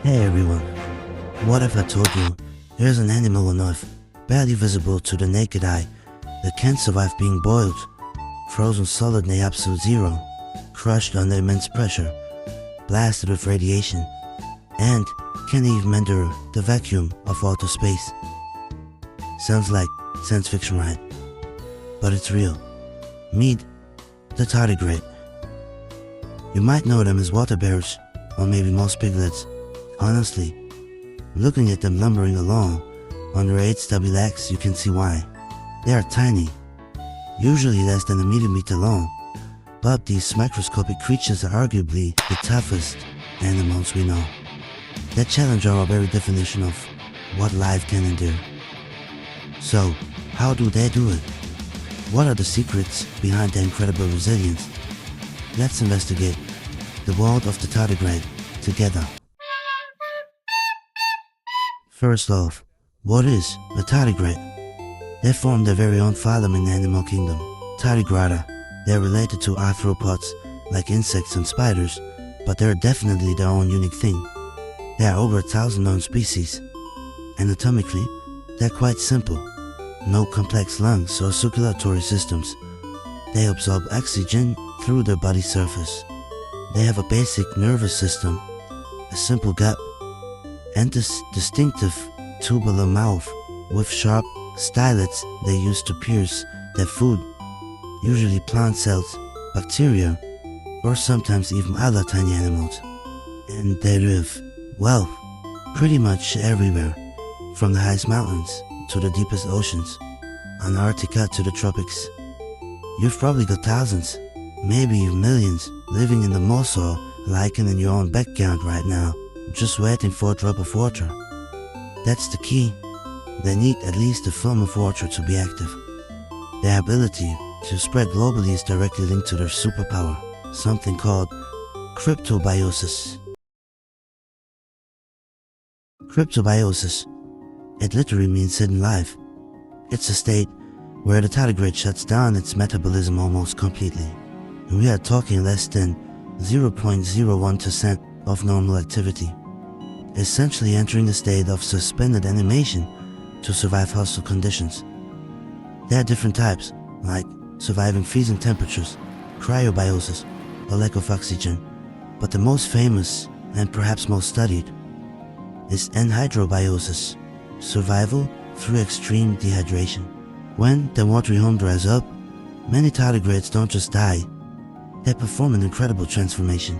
Hey everyone, what if I told you there's an animal on Earth, barely visible to the naked eye, that can't survive being boiled, frozen solid near absolute zero, crushed under immense pressure, blasted with radiation, and can't even endure the vacuum of outer space? Sounds like science fiction, right? But it's real. Meet the tardigrade. You might know them as waterbears, or maybe most piglets. Honestly, looking at them lumbering along on their 8 stubby legs, you can see why. They are tiny, usually less than a millimeter long, but these microscopic creatures are arguably the toughest animals we know. They challenge our very definition of what life can endure. So, how do they do it? What are the secrets behind their incredible resilience? Let's investigate the world of the tardigrade together. First off, what is a tardigrade? They form their very own phylum in the animal kingdom, Tardigrada. They are related to arthropods like insects and spiders, but they are definitely their own unique thing. There are over 1,000 known species. Anatomically, they're quite simple. No complex lungs or circulatory systems. They absorb oxygen through their body surface. They have a basic nervous system, a simple gut, and this distinctive tubular mouth with sharp stylets they use to pierce their food, usually plant cells, bacteria, or sometimes even other tiny animals. And they live, well, pretty much everywhere, from the highest mountains to the deepest oceans, Antarctica to the tropics. You've probably got thousands, maybe even millions, living in the moss or lichen in your own backyard right now, just waiting for a drop of water. That's the key. They need at least a film of water to be active. Their ability to spread globally is directly linked to their superpower, something called Cryptobiosis. Cryptobiosis. It literally means hidden life. It's a state where the tardigrade shuts down its metabolism almost completely. And we are talking less than 0.01% of normal activity, essentially entering a state of suspended animation to survive hostile conditions. There are different types, like surviving freezing temperatures, cryobiosis, or lack of oxygen, but the most famous and perhaps most studied is anhydrobiosis, survival through extreme dehydration. When the watery home dries up, many tardigrades don't just die, they perform an incredible transformation.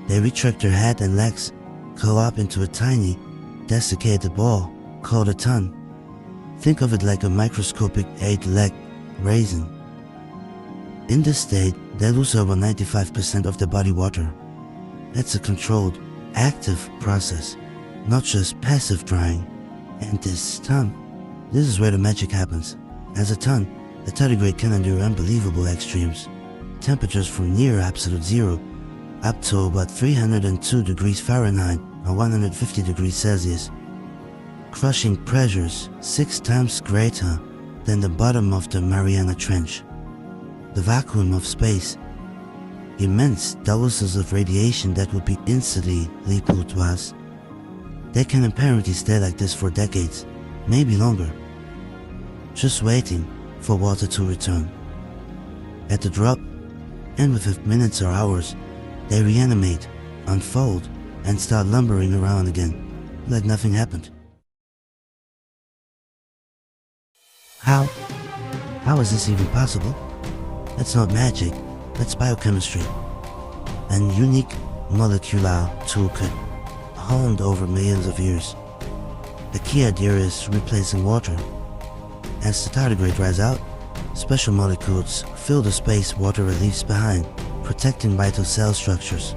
They retract their head and legs, curl up into a tiny, desiccated ball called a ton. Think of it like a microscopic 8-leg raisin. In this state, they lose over 95% of their body water. It's a controlled, active process, not just passive drying. And this is where the magic happens. As a ton, the tardigrade can endure unbelievable extremes. Temperatures from near absolute zero up to about 302 degrees Fahrenheit or 150 degrees Celsius. Crushing pressures 6 times greater than the bottom of the Mariana Trench. The vacuum of space. Immense doses of radiation that would be instantly lethal to us. They can apparently stay like this for decades, maybe longer, just waiting for water to return. At the drop, and within minutes or hours, they reanimate, unfold, and start lumbering around again, like nothing happened. How? How is this even possible? That's not magic, that's biochemistry. An unique molecular toolkit honed over millions of years. The key idea is replacing water. As the tardigrade dries out, special molecules fill the space water leaves behind, protecting vital cell structures.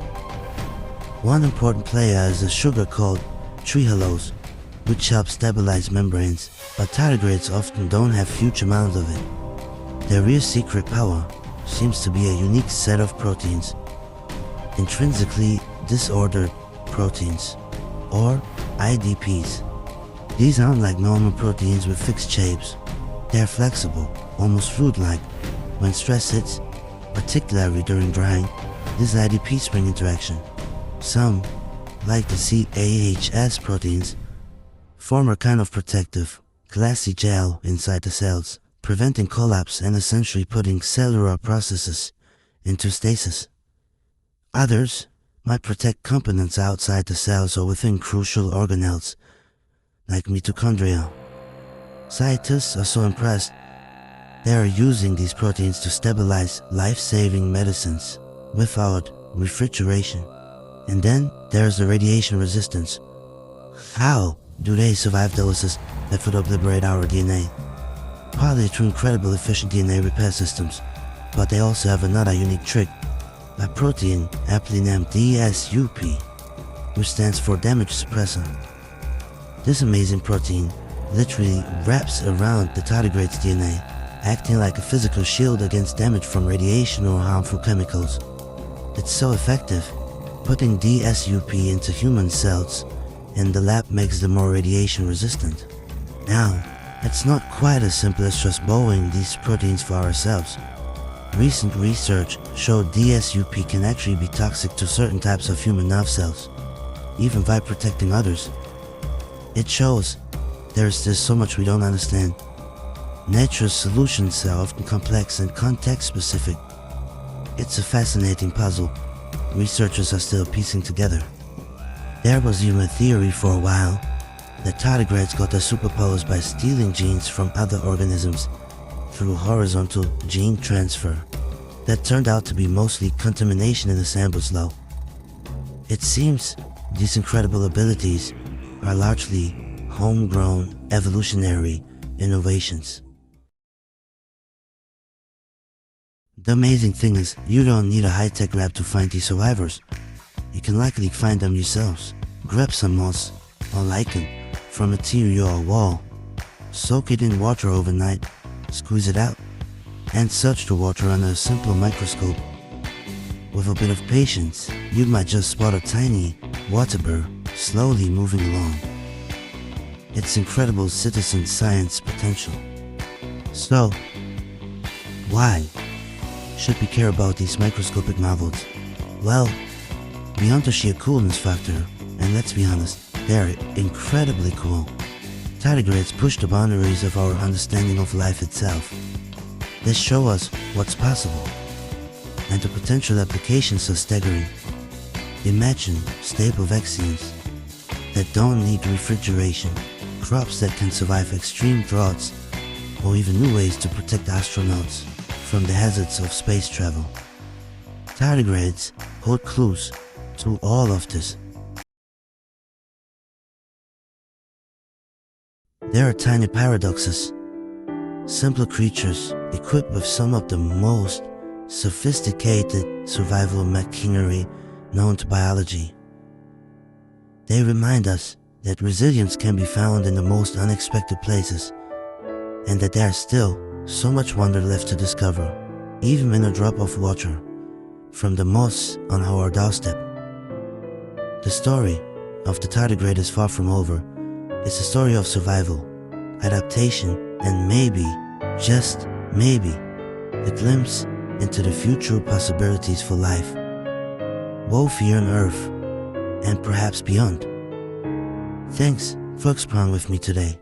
One important player is a sugar called trehalose, which helps stabilize membranes, but tardigrades often don't have huge amounts of it. Their real secret power seems to be a unique set of proteins, intrinsically disordered proteins, or IDPs. These aren't like normal proteins with fixed shapes. They are flexible, almost fluid-like. When stress hits, particularly during drying, this IDP spring interaction. Some, like the CAHS proteins, form a kind of protective, glassy gel inside the cells, preventing collapse and essentially putting cellular processes into stasis. Others might protect components outside the cells or within crucial organelles, like mitochondria. Scientists are so impressed, they are using these proteins to stabilize life-saving medicines without refrigeration. And then there's the radiation resistance. How do they survive doses that would obliterate our DNA? Partly through incredible efficient DNA repair systems, but they also have another unique trick, a protein aptly named DSUP, which stands for damage suppressor. This amazing protein literally wraps around the tardigrade's DNA, acting like a physical shield against damage from radiation or harmful chemicals. It's so effective, putting DSUP into human cells in the lab makes them more radiation resistant. Now, it's not quite as simple as just borrowing these proteins for ourselves. Recent research showed DSUP can actually be toxic to certain types of human nerve cells, even by protecting others. It shows there's still so much we don't understand. Nature's solutions are often complex and context-specific. It's a fascinating puzzle researchers are still piecing together. There was even a theory for a while that tardigrades got their superpowers by stealing genes from other organisms through horizontal gene transfer. That turned out to be mostly contamination in the samples though. It seems these incredible abilities are largely homegrown evolutionary innovations. The amazing thing is, you don't need a high-tech lab to find these survivors. You can likely find them yourselves. Grab some moss or lichen from a tree or wall, soak it in water overnight, squeeze it out, and search the water under a simple microscope. With a bit of patience, you might just spot a tiny Waterbear slowly moving along. It's incredible citizen science potential. So, why should we care about these microscopic marvels? Well, beyond the sheer coolness factor, and let's be honest, they're incredibly cool. Tardigrades push the boundaries of our understanding of life itself. They show us what's possible, and the potential applications are staggering. Imagine stable vaccines that don't need refrigeration, crops that can survive extreme droughts, or even new ways to protect astronauts from the hazards of space travel. Tardigrades hold clues to all of this. There are tiny paradoxes, simple creatures equipped with some of the most sophisticated survival machinery known to biology. They remind us that resilience can be found in the most unexpected places, and that there's still so much wonder left to discover, even in a drop of water from the moss on our doorstep. The story of the tardigrade is far from over. It's a story of survival, adaptation, and maybe, just maybe, a glimpse into the future possibilities for life, both here on Earth and perhaps beyond. Thanks for exploring with me today.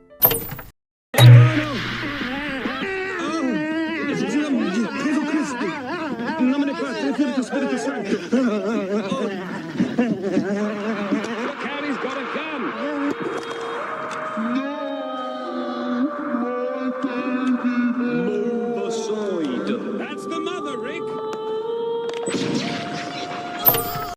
That's the mother, Rick!